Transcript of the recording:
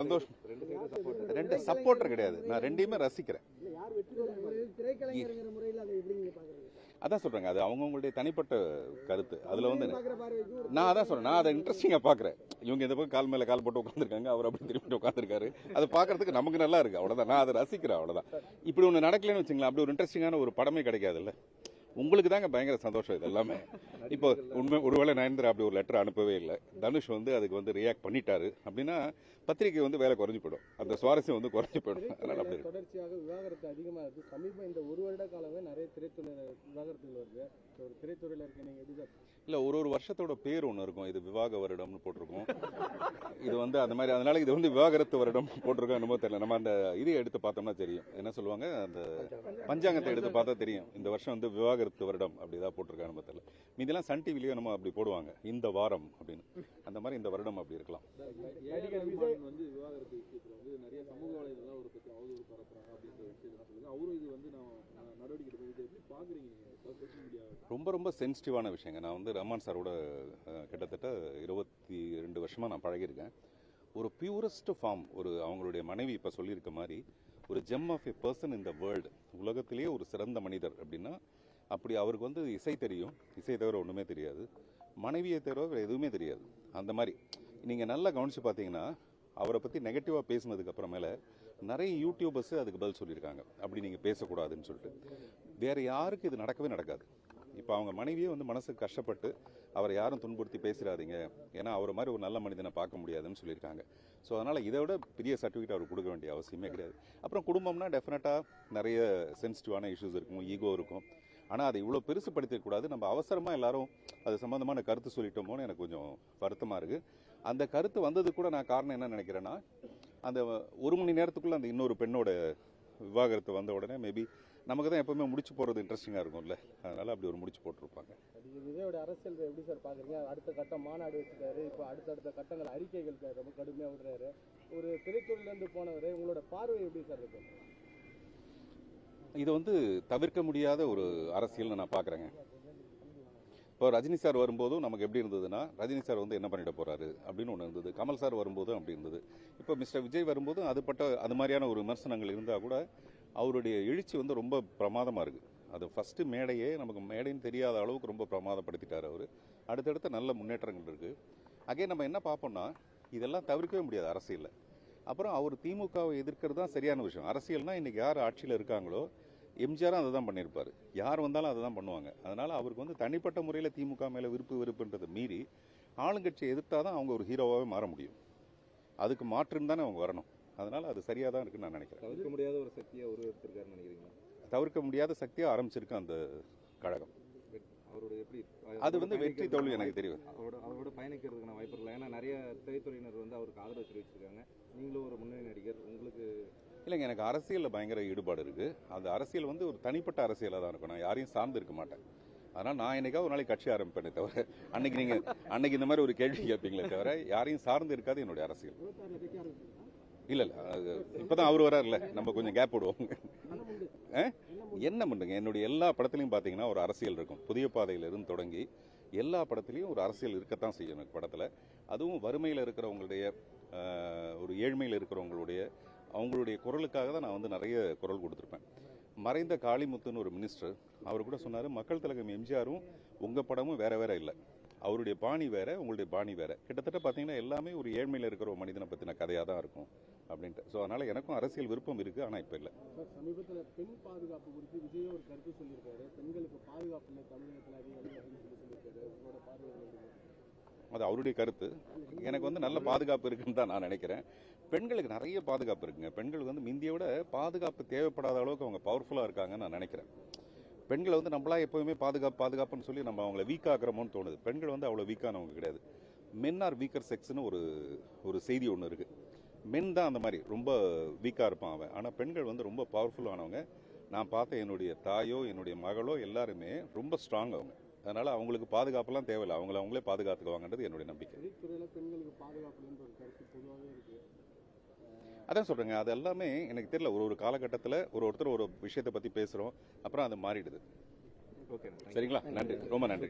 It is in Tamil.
சந்தோஷம். ரெண்டு சப்போர்ட்டர் கிடையாது, நான் ரெண்டையுமே ரசிக்கிறேன். அதான் சொல்றேங்க, அது அவங்கவுங்களுடைய தனிப்பட்ட கருத்து. அதுல வந்து நான் அதான் சொல்றேன், நான் அதை இன்ட்ரெஸ்டிங்கா பாக்குறேன். இவங்க இந்த பக்கம் கால் மேல கால் போட்டு உட்காந்துருக்காங்க, அவர் அப்படி திரும்பிட்டு உட்காந்துருக்காரு. அதை பாக்குறதுக்கு நமக்கு நல்லா இருக்கு, அவ்வளவுதான். நான் அதை ரசிக்கிறேன், அவ்வளவுதான். இப்படி ஒண்ணு நடக்கலன்னு வச்சுங்களேன், அப்படி ஒரு இன்ட்ரெஸ்டிங்கான ஒரு படமே கிடைக்காதுல்ல. உங்களுக்கு தாங்க பயங்கர சந்தோஷம் இது எல்லாமே. இப்போ உண்மை ஒருவேளை நயன்தாரா அப்படி ஒரு லெட்டர் அனுப்பவே இல்லை, தனுஷ் வந்து அதுக்கு வந்து ரியாக்ட் பண்ணிட்டாரு அப்படின்னா பத்திரிகை வந்து வேலை குறைஞ்சு போயிடும், அந்த சுவாரஸ்யம் வந்து குறைஞ்சு போயிடும். அதனால அப்படி தொடர்ச்சியாக விவாகரத்து அதிகமாக இருக்கு. சமீபம் இந்த ஒரு வருட காலமே நிறைய திரைத்துறை விவாகரத்துகள் வருது. ஒரு திரைத்துறையில இருக்க நீங்க எப்படி இல்ல, ஒரு வருஷத்தோட பேர் ஒன்று இருக்கும், இது விவாக வருடம்னு போட்டிருக்கோம். இது வந்து அந்த மாதிரி, அதனால இது வந்து விவாகரத்து வருடம் போட்டிருக்கோம். என்னமோ தெரியல. நம்ம அந்த இதை எடுத்து பார்த்தோம்னா தெரியும், என்ன சொல்லுவாங்க, அந்த பஞ்சாங்கத்தை எடுத்து பார்த்தா தெரியும், இந்த வருஷம் வந்து விவாகரத்து வருடம் அப்படிதான் போட்டிருக்காங்க. நம்ம தெரியல, மீதெல்லாம் சன் டிவிலயோ நம்ம அப்படி போடுவாங்க, இந்த வாரம் அப்படின்னு. அந்த மாதிரி இந்த வருடம் அப்படி இருக்கலாம். வந்து விவாகரத்து விஷயத்துல வந்து நிறைய சமூக வலைதளம் ஒரு பத்தி அவதூறு பரப்புறாங்க அப்படின்ற விஷயத்தை சொல்லுங்க. அவரும் இது வந்து நான் நடவடிக்கை எடுப்பது எப்படி பாக்குறீங்க சோசியல் மீடியா? ரொம்ப ரொம்ப சென்சிட்டிவான விஷயங்க. நான் வந்து ரஹ்மான் சாரோட கிட்டத்தட்ட 22 வருஷமா நான் பழகியிருக்கேன். ஒரு பியூரஸ்ட் ஃபார்ம், ஒரு அவங்களுடைய மனைவி இப்போ சொல்லியிருக்க மாதிரி, ஒரு gem of a person in the world, உலகத்திலேயே ஒரு சிறந்த மனிதர் அப்படின்னா, அப்படி அவருக்கு வந்து இசை தெரியும், இசை தவிர ஒன்றுமே தெரியாது, மனைவியை தவிர வேறு எதுவுமே தெரியாது. அந்த மாதிரி நீங்கள் நல்லா கவனித்து பார்த்தீங்கன்னா, அவரை பற்றி நெகட்டிவாக பேசினதுக்கு அப்புறமேல நிறைய யூடியூபர்ஸ் அதுக்கு பதில் சொல்லியிருக்காங்க, அப்படி நீங்கள் பேசக்கூடாதுன்னு சொல்லிட்டு. வேறு யாருக்கு இது நடக்கவே நடக்காது. இப்போ அவங்க மனைவியே வந்து மனசுக்கு கஷ்டப்பட்டு அவரை யாரும் துன்புறுத்தி பேசிடாதீங்க, ஏன்னா அவரை மாதிரி ஒரு நல்ல மனிதனை பார்க்க முடியாதுன்னு சொல்லியிருக்காங்க. ஸோ அதனால் இதை விட பெரிய சர்டிஃபிகேட் அவர் கொடுக்க வேண்டிய அவசியமே கிடையாது. அப்புறம் குடும்பம்னா டெஃபினட்டாக நிறைய சென்சிட்டிவான இஷ்யூஸ் இருக்கும், ஈகோ இருக்கும். ஆனால் அதை இவ்வளோ பெருசுப்படுத்திக்கூடாது. நம்ம அவசரமாக எல்லாரும் அது சம்மந்தமான கருத்து சொல்லிட்டோமோன்னு எனக்கு கொஞ்சம் வருத்தமாக இருக்குது. அந்த கருத்து வந்தது கூட நான் காரணம் என்ன நினைக்கிறேன்னா, அந்த 1 மணி நேரத்துக்குள்ளே அந்த இன்னொரு பெண்ணோட விவாகரத்து வந்த உடனே மேபி நமக்கு தான் எப்பவுமே முடிச்சு போகிறது இன்ட்ரெஸ்டிங்காக இருக்கும்ல, அதனால அப்படி ஒரு முடிச்சு போட்டிருப்பாங்க. விஜயோட அரசியல் எப்படி சார் பார்க்குறீங்க? அடுத்த கட்டம் மாநாடு வச்சுட்டாரு, இப்போ அடுத்தடுத்த கட்டங்கள் அறிக்கைகள் ரொம்ப கடுமையாக விடுறாரு. ஒரு திரைத்துறையிலேருந்து போனவர், உங்களோட பார்வை எப்படி சார் இருக்கு? இது வந்து தவிர்க்க முடியாத ஒரு அரசியல்னு நான் பார்க்குறேங்க. இப்போ ரஜினி சார் வரும்போதும் நமக்கு எப்படி இருந்ததுன்னா, ரஜினி சார் வந்து என்ன பண்ணிட போறாரு அப்படின்னு ஒன்று இருந்தது. கமல் சார் வரும்போதும் அப்படி இருந்தது. இப்போ மிஸ்டர் விஜய் வரும்போதும் அது மாதிரியான ஒரு விமர்சனங்கள் இருந்தால் கூட அவருடைய எழுச்சி வந்து ரொம்ப பிரமாதமாக இருக்குது. அது ஃபர்ஸ்ட் மேடையே நமக்கு மேடைன்னு தெரியாத அளவுக்கு ரொம்ப பிரமாதப்படுத்திட்டார் அவர். அடுத்தடுத்த நல்ல முன்னேற்றங்கள் இருக்குது. அகைன் நம்ம என்ன பார்ப்போம்னா, இதெல்லாம் தவிர்க்கவே முடியாது அரசியலில். அப்புறம் அவர் திமுகவை எதிர்க்கிறது தான் சரியான விஷயம். அரசியல்னா இன்னைக்கு யார் ஆட்சியில் இருக்காங்களோ, எம்ஜிஆரும் அதை தான் பண்ணியிருப்பாரு, யார் வந்தாலும் அதை தான் பண்ணுவாங்க. அதனால அவருக்கு வந்து தனிப்பட்ட முறையில் திமுக மேலே வெறுப்புன்றதை மீறி ஆளுங்கட்சியை எதிர்த்தாதான் அவங்க ஒரு ஹீரோவாகவே மாற முடியும். அதுக்கு மாற்றுன்னு தானே அவங்க வரணும். அதனால அது சரியாக தான் இருக்குன்னு நான் நினைக்கிறேன். தவிர்க்க முடியாத ஒரு சக்தியை உருவெடுத்திருக்காருன்னு நினைக்கிறீங்க? தவிர்க்க முடியாத சக்தியாக ஆரம்பிச்சிருக்கு அந்த கழகம். அவருடைய எப்படி அது வந்து வெற்றி தோல்வி எனக்கு தெரியும். அவரோட பயணிக்கிறதுக்கான வாய்ப்பு இல்லை. ஏன்னா நிறைய திரைத்துறையினர் வந்து அவருக்கு ஆதரவு தெரிவிச்சிருக்காங்க. நீங்களும் ஒரு முன்னணி நடிகர், உங்களுக்கு இல்லைங்க, எனக்கு அரசியலில் பயங்கர ஈடுபாடு இருக்குது. அந்த அரசியல் வந்து ஒரு தனிப்பட்ட அரசியலாக தான் இருக்கும், நான் யாரையும் சார்ந்து இருக்க மாட்டேன். அதனால் நான் என்னைக்காவது ஒரு நாளைக்கு கட்சி ஆரம்பிப்பேனே தவிர, அன்னைக்கு இந்த மாதிரி ஒரு கேள்வி கேட்பீங்களே தவிர, யாரையும் சார்ந்து இருக்காது என்னுடைய அரசியல். இல்லை இப்போதான் அவர் வராருல்ல, நம்ம கொஞ்சம் கேப் விடுவோம். என்ன பண்ணுங்க, என்னுடைய எல்லா படத்துலையும் பார்த்தீங்கன்னா ஒரு அரசியல் இருக்கும். புதிய பாதையிலிருந்து தொடங்கி எல்லா படத்துலையும் ஒரு அரசியல் இருக்கத்தான் செய்யும் எனக்கு படத்தில். அதுவும் வறுமையில் இருக்கிறவங்களுடைய, ஒரு ஏழ்மையில் இருக்கிறவங்களுடைய, அவங்களுடைய குரலுக்காக தான் நான் வந்து நிறைய குரல் கொடுத்துருப்பேன். மறைந்த காளிமுத்துன்னு ஒரு மினிஸ்டர், அவர் கூட சொன்னார், மக்கள் திலகம் எம்ஜிஆரும் உங்கள் படமும் வேற வேற இல்லை, அவருடைய பாணி வேற, உங்களுடைய பாணி வேற. கிட்டத்தட்ட பார்த்தீங்கன்னா எல்லாமே ஒரு ஏழ்மையில் இருக்கிற ஒரு மனிதனை பற்றின கதையாக தான் இருக்கும் அப்படின்ட்டு. ஸோ அதனால் எனக்கும் அரசியல் விருப்பம் இருக்குது, ஆனால் இப்போ இல்லை. சமீபத்தில் பெண் பாதுகாப்பு குறித்து விஜய் ஒரு கருத்து சொல்லியிருக்காரு. பெண்களுக்கு பாதுகாப்பு இல்லை தமிழகத்தில் சொல்லியிருக்காரு. உங்களோட பார்வை? அது அவருடைய கருத்து. எனக்கு வந்து நல்ல பாதுகாப்பு இருக்குன்னு தான் நான் நினைக்கிறேன். பெண்களுக்கு நிறைய பாதுகாப்பு இருக்குங்க. பெண்களுக்கு வந்து முந்தியை விட பாதுகாப்பு தேவைப்படாத அளவுக்கு அவங்க பவர்ஃபுல்லாக இருக்காங்கன்னு நான் நினைக்கிறேன். பெண்களை வந்து நம்மளா எப்போவுமே பாதுகாப்புன்னு சொல்லி நம்ம அவங்கள வீக் ஆக்குறோமோன்னு தோணுது. பெண்கள் வந்து அவ்வளோ வீக்கானவங்க கிடையாது. மென் ஆர் வீக்கர் செக்ஸ்னு ஒரு செய்தி ஒன்று இருக்குது. மென் தான் அந்த மாதிரி ரொம்ப வீக்காக இருப்பான் அவன். ஆனால் பெண்கள் வந்து ரொம்ப பவர்ஃபுல்லானவங்க. நான் பார்த்த என்னுடைய தாயோ என்னுடைய மகளோ எல்லாருமே ரொம்ப ஸ்ட்ராங் அவங்க. அதனால அவங்களுக்கு பாதுகாப்புலாம் தேவையில்லை, அவங்களே பாதுகாத்துக்குவாங்கன்றது என்னுடைய நம்பிக்கை. பெண்களுக்கு பாதுகாப்பு பொதுவாகவே இருக்கு. அதான் சொல்றேங்க, அது எல்லாமே எனக்கு தெரியல. ஒரு காலகட்டத்தில் ஒருத்தர் ஒரு விஷயத்தை பற்றி பேசுகிறோம், அப்புறம் அது மாறிடுது. சரிங்களா? நன்றி, ரொம்ப நன்றி.